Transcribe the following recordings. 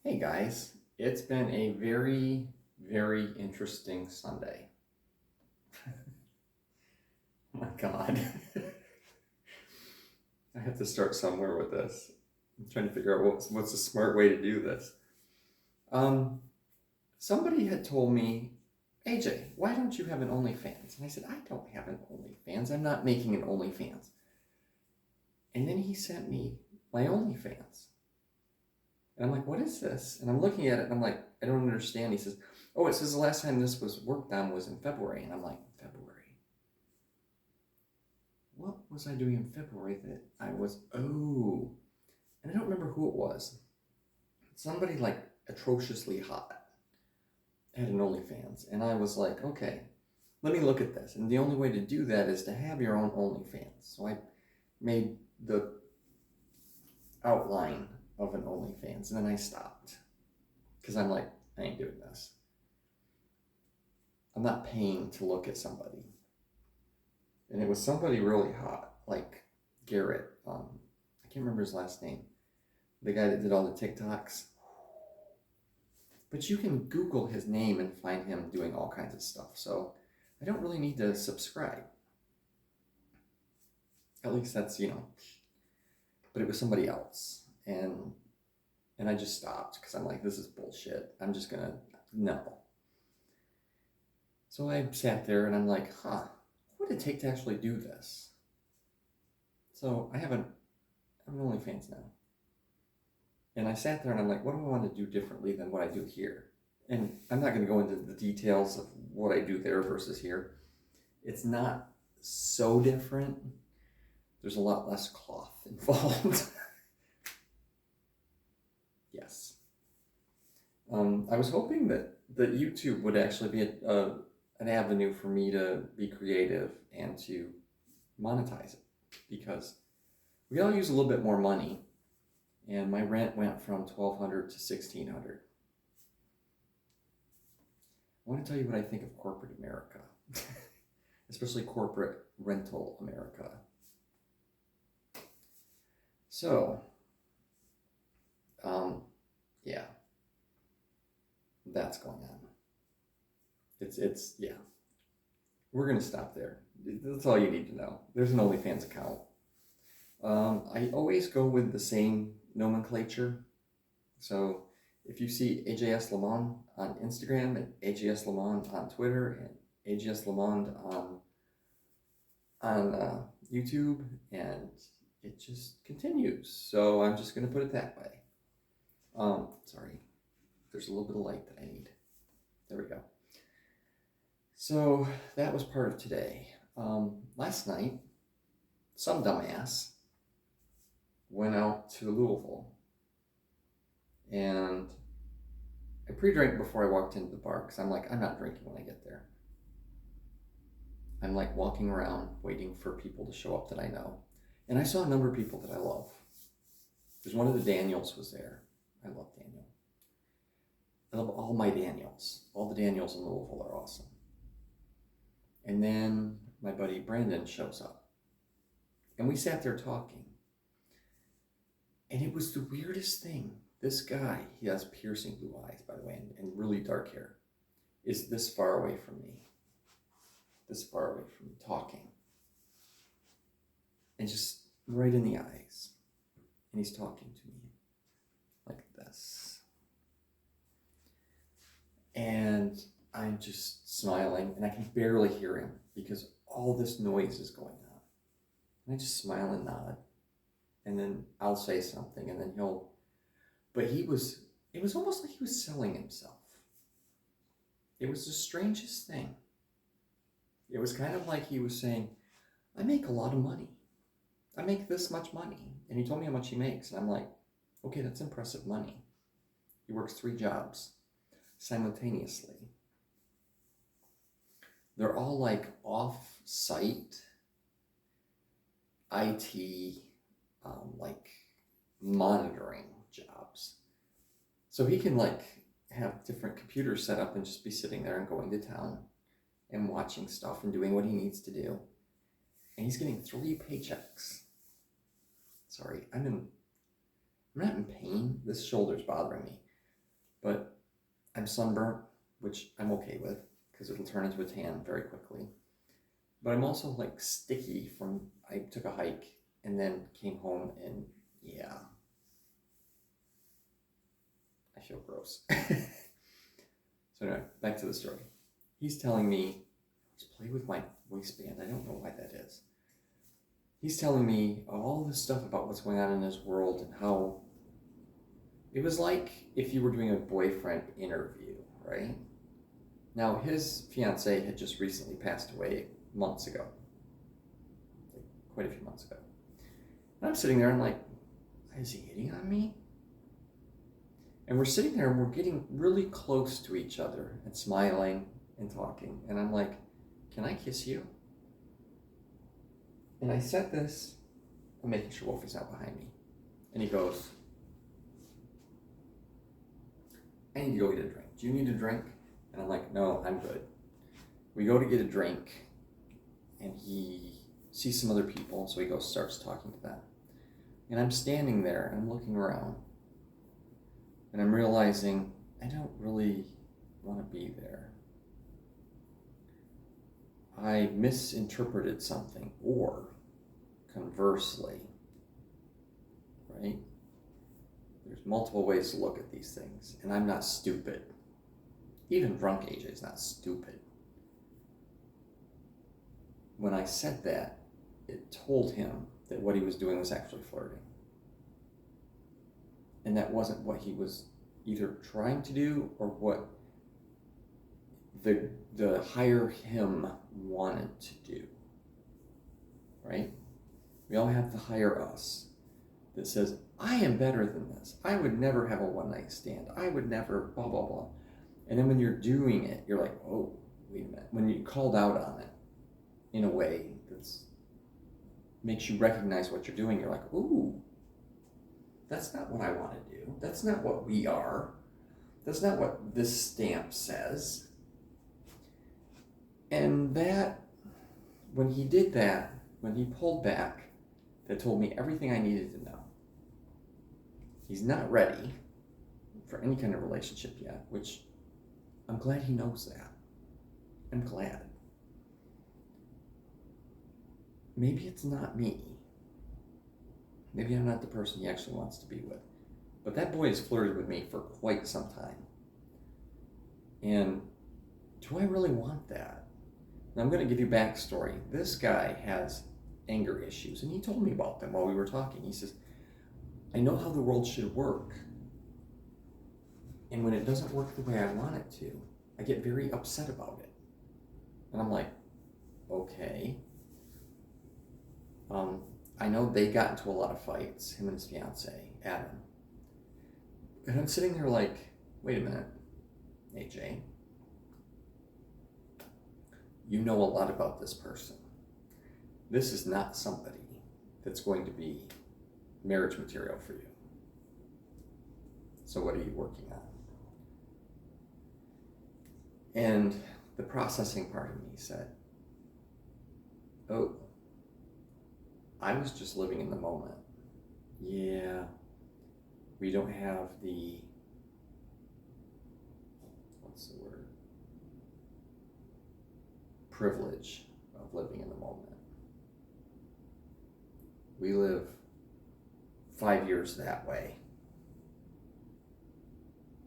Hey guys, it's been a very, very interesting Sunday. Oh my God. I have to start somewhere with this. I'm trying to figure out what's a smart way to do this. Um, Somebody had told me, AJ, why don't you have an OnlyFans? And I said, I don't have an OnlyFans. I'm not making an OnlyFans. And then he sent me my OnlyFans. And I'm like, what is this? And I'm looking at it and I'm like, I don't understand. He says, oh, it says the last time this was worked on was in February. And I'm like, February? What was I doing in February that I was, oh, and I don't remember who it was. Somebody like atrociously hot had an OnlyFans. And I was like, okay, let me look at this. And the only way to do that is to have your own OnlyFans. So I made the outline of an OnlyFans and then I stopped. Because I'm like, I ain't doing this. I'm not paying to look at somebody. And it was somebody really hot, like Garrett. I can't remember his last name. The guy that did all the TikToks. But you can Google his name and find him doing all kinds of stuff. So I don't really need to subscribe. At least that's, but it was somebody else. And I just stopped because I'm like, this is bullshit. I'm just going to, no. So I sat there and I'm like, what would it take to actually do this? So I have an OnlyFans now. And I sat there and I'm like, what do I want to do differently than what I do here? And I'm not going to go into the details of what I do there versus here. It's not so different. There's a lot less cloth involved. Yes. I was hoping that YouTube would actually be an avenue for me to be creative and to monetize it, because we all use a little bit more money, and my rent went from $1,200 to $1,600. I want to tell you what I think of corporate America, especially corporate rental America. So, yeah, that's going on. It's yeah. We're gonna stop there. That's all you need to know. There's an OnlyFans account. I always go with the same nomenclature. So if you see AJS Lamond on Instagram and AJS Lamond on Twitter and AJS Lamond on YouTube, and it just continues. So I'm just gonna put it that way. Sorry, there's a little bit of light that I need. There we go. So that was part of today. Last night, some dumbass went out to Louisville, and I pre-drank before I walked into the bar because I'm like, I'm not drinking when I get there. I'm like walking around waiting for people to show up that I know. And I saw a number of people that I love. There's one of the Daniels was there. I love Daniel. I love all my Daniels. All the Daniels in Louisville are awesome. And then my buddy Brandon shows up. And we sat there talking. And it was the weirdest thing. This guy, he has piercing blue eyes, by the way, and really dark hair, is this far away from me. This far away from me, talking. And just right in the eyes. And he's talking to me like this. And I'm just smiling, and I can barely hear him because all this noise is going on. And I just smile and nod. And then I'll say something, and then but it was almost like he was selling himself. It was the strangest thing. It was kind of like he was saying, I make a lot of money. I make this much money. And he told me how much he makes. And I'm like, okay, that's impressive money. He works 3 jobs simultaneously. They're all like off-site IT, like monitoring jobs. So he can like have different computers set up and just be sitting there and going to town and watching stuff and doing what he needs to do. And he's getting 3 paychecks. Sorry, I'm not in pain. This shoulder's bothering me. But I'm sunburnt, which I'm okay with because it'll turn into a tan very quickly. But I'm also like sticky from, I took a hike and then came home and yeah, I feel gross. So anyway, back to the story. He's telling me, let's play with my waistband. I don't know why that is. He's telling me all this stuff about what's going on in his world and how it was like if you were doing a boyfriend interview, right? Now, his fiance had just recently passed away months ago, like quite a few months ago. And I'm sitting there and like, is he hitting on me? And we're sitting there and we're getting really close to each other and smiling and talking. And I'm like, can I kiss you? And I said this, I'm making sure Wolfie's not behind me. And he goes, I need to go get a drink. Do you need a drink? And I'm like, no, I'm good. We go to get a drink, and he sees some other people, so he goes, starts talking to them. And I'm standing there, and I'm looking around, and I'm realizing I don't really want to be there. I misinterpreted something, or conversely, right? There's multiple ways to look at these things, and I'm not stupid. Even drunk AJ is not stupid. When I said that, it told him that what he was doing was actually flirting. And that wasn't what he was either trying to do or what the higher him wanted to do. Right? We all have the higher us that says, I am better than this. I would never have a one-night stand. I would never blah, blah, blah. And then when you're doing it, you're like, oh, wait a minute. When you called out on it in a way that makes you recognize what you're doing, you're like, ooh, that's not what I want to do. That's not what we are. That's not what this stamp says. And that, when he did that, when he pulled back, that told me everything I needed to know. He's not ready for any kind of relationship yet, which I'm glad he knows that. I'm glad. Maybe it's not me. Maybe I'm not the person he actually wants to be with. But that boy has flirted with me for quite some time. And do I really want that? Now I'm going to give you backstory. This guy has anger issues, and he told me about them while we were talking. He says, I know how the world should work. And when it doesn't work the way I want it to, I get very upset about it. And I'm like, okay. I know they got into a lot of fights, him and his fiance, Adam. And I'm sitting there like, wait a minute, AJ. You know a lot about this person. This is not somebody that's going to be marriage material for you. So what are you working on? And the processing part of me said, oh, I was just living in the moment. Yeah, we don't have the, what's the word? Privilege of living in the moment. We live 5 years that way.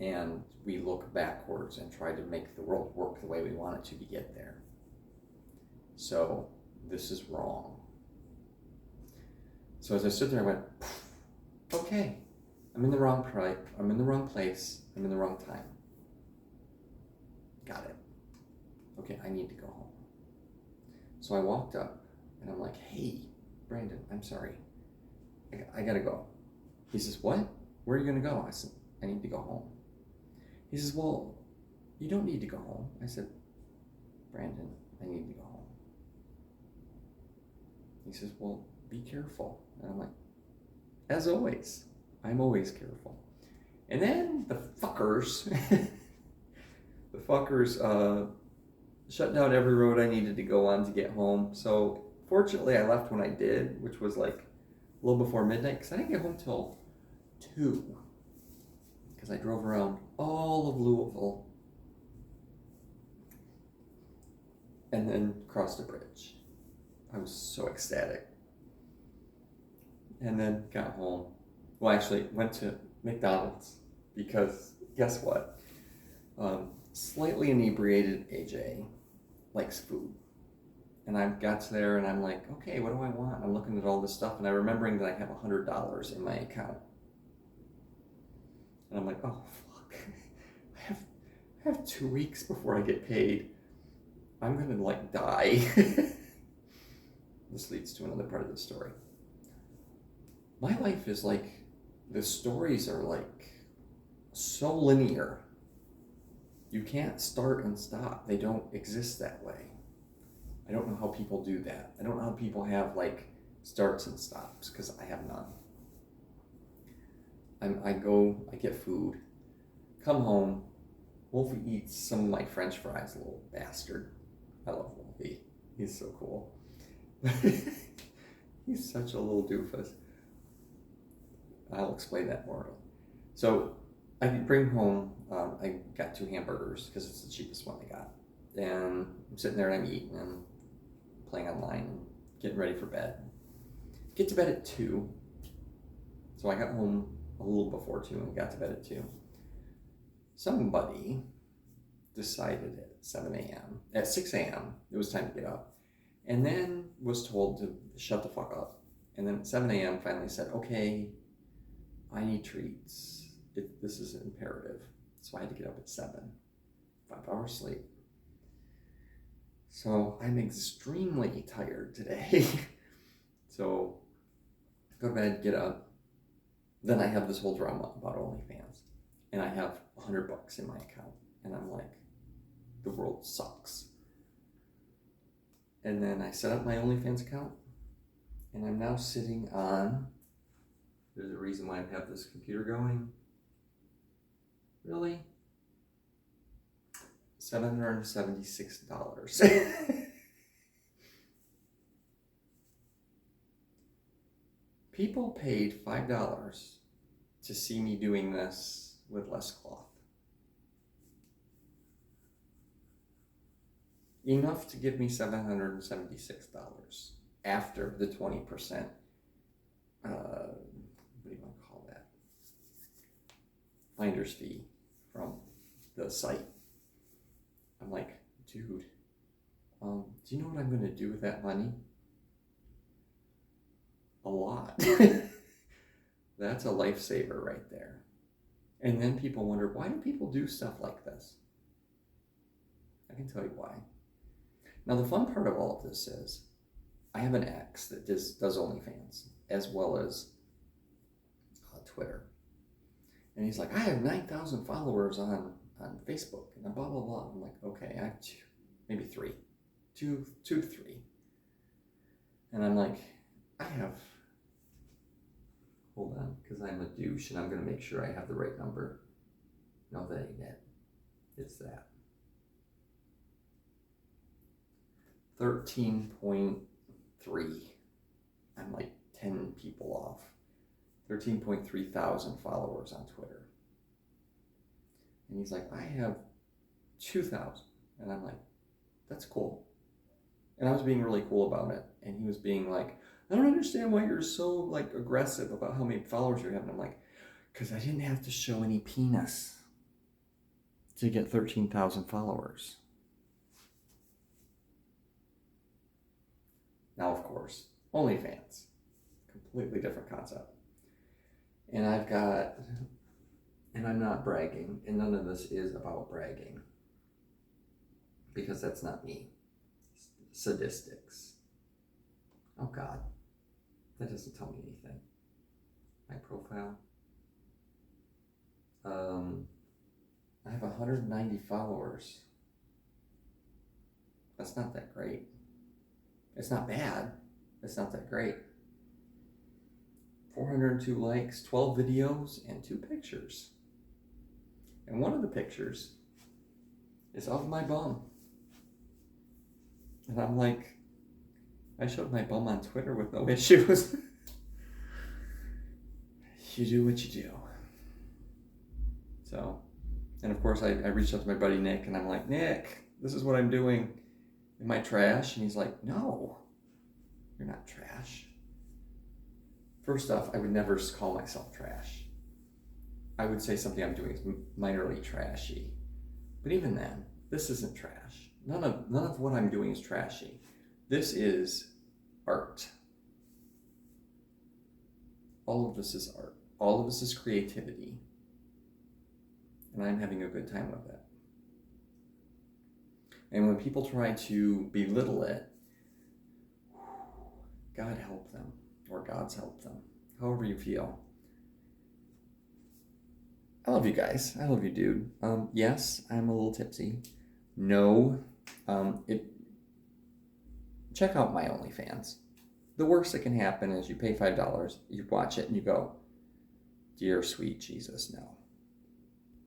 And we look backwards and try to make the world work the way we want it to get there. So this is wrong. So as I stood there, I went, okay, I'm in the wrong place. I'm in the wrong place. I'm in the wrong time. Got it. Okay, I need to go home. So I walked up and I'm like, hey, Brandon, I'm sorry. I gotta go. He says, what? Where are you gonna go? I said, I need to go home. He says, well, you don't need to go home. I said, Brandon, I need to go home. He says, well, be careful. And I'm like, as always, I'm always careful. And then the fuckers shut down every road I needed to go on to get home. So fortunately, I left when I did, which was like a little before midnight, because I didn't get home till 2. Because I drove around all all of Louisville and then crossed a bridge. I was so ecstatic. And then got home. Well, actually went to McDonald's because guess what? Slightly inebriated AJ likes food. And I got to there and I'm like, okay, what do I want? I'm looking at all this stuff and I'm remembering that I have $100 in my account. And I'm like, oh, fuck. I have 2 weeks before I get paid. I'm going to like die. This leads to another part of the story. My life is like, the stories are like so linear. You can't start and stop. They don't exist that way. I don't know how people do that. I don't know how people have like starts and stops because I have none. I get food, come home, Wolfie eats some of my French fries, little bastard. I love Wolfie. He's so cool. He's such a little doofus. I'll explain that more. So I bring home, I got 2 hamburgers because it's the cheapest one I got. And I'm sitting there and I'm eating and playing online and getting ready for bed. Get to bed at 2. So I got home a little before 2 and got to bed at 2. Somebody decided at 7 a.m., at 6 a.m., it was time to get up. And then was told to shut the fuck up. And then at 7 a.m. finally said, okay, I need treats. This is imperative. So I had to get up at 7. 5 hours sleep. So I'm extremely tired today. So go to bed, get up. Then I have this whole drama about OnlyFans. And I have $100 in my account. And I'm like, the world sucks. And then I set up my OnlyFans account. And I'm now sitting on, there's a reason why I have this computer going. Really? $776. People paid $5 to see me doing this with less cloth. Enough to give me $776 after the 20%, what do you want to call that? Finder's fee from the site. I'm like, dude, do you know what I'm going to do with that money? A lot. That's a lifesaver right there. And then people wonder, why do people do stuff like this? I can tell you why. Now, the fun part of all of this is I have an ex that does OnlyFans as well as Twitter. And he's like, I have 9,000 followers on Facebook and blah, blah, blah. I'm like, okay, I have 2, maybe 3. 2 to 3. And I'm like, I have, hold on, because I'm a douche and I'm going to make sure I have the right number. No, that ain't it. It's that. 13.3. I'm like 10 people off. 13.3 thousand followers on Twitter. And he's like, I have 2,000. And I'm like, that's cool. And I was being really cool about it. And he was being like, I don't understand why you're so like aggressive about how many followers you have. And I'm like, because I didn't have to show any penis to get 13,000 followers. Now, of course, OnlyFans, completely different concept. And I've got, and I'm not bragging, and none of this is about bragging, because that's not me. Sadistics. Oh God, that doesn't tell me anything. My profile. I have 190 followers. That's not that great. It's not bad. It's not that great. 402 likes, 12 videos, and 2 pictures. And one of the pictures is of my bum. And I'm like, I showed my bum on Twitter with no issues. You do what you do. So, And of course, I reached out to my buddy Nick, and I'm like, Nick, this is what I'm doing. Am I trash? And he's like, no, you're not trash. First off, I would never call myself trash. I would say something I'm doing is minorly trashy. But even then, this isn't trash. None of what I'm doing is trashy. This is art. All of this is art. All of this is creativity. And I'm having a good time with it. And when people try to belittle it, God help them, or God's help them, however you feel. I love you guys. I love you, dude. Yes, I'm a little tipsy. No, check out my OnlyFans. The worst that can happen is you pay $5, you watch it, and you go, dear sweet Jesus, no.